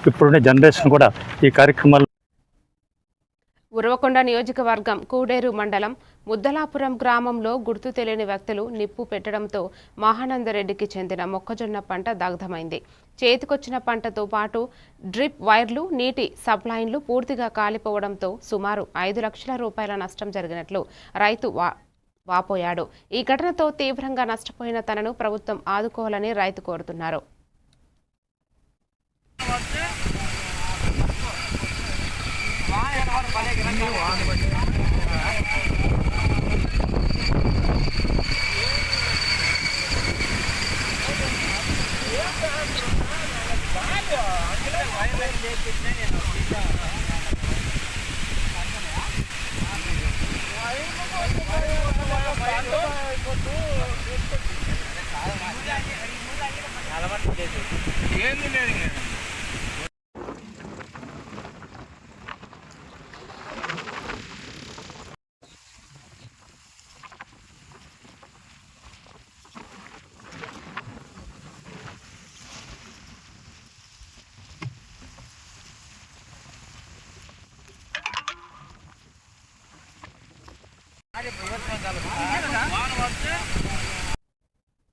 ఇప్పుడున్న జనరేషన్ కూడా ఈ కార్యక్రమాలు. ఉరవకొండ నియోజకవర్గం కూడేరు మండలం ముద్దలాపురం గ్రామంలో గుర్తు తెలియని వ్యక్తులు నిప్పు పెట్టడంతో మహానందరెడ్డికి చెందిన మొక్కజొన్న పంట దగ్ధమైంది. చేతికొచ్చిన పంటతో పాటు డ్రిప్ వైర్లు, నీటి సప్లైన్లు పూర్తిగా కాలిపోవడంతో సుమారు 5 లక్షల రూపాయల నష్టం జరిగినట్లు రైతు వాపోయాడు. ఈ ఘటనతో తీవ్రంగా నష్టపోయిన తనను ప్రభుత్వం ఆదుకోవాలని రైతు కోరుతున్నారు. అరే ప్రభుత్వం కాదు వాన వస్తే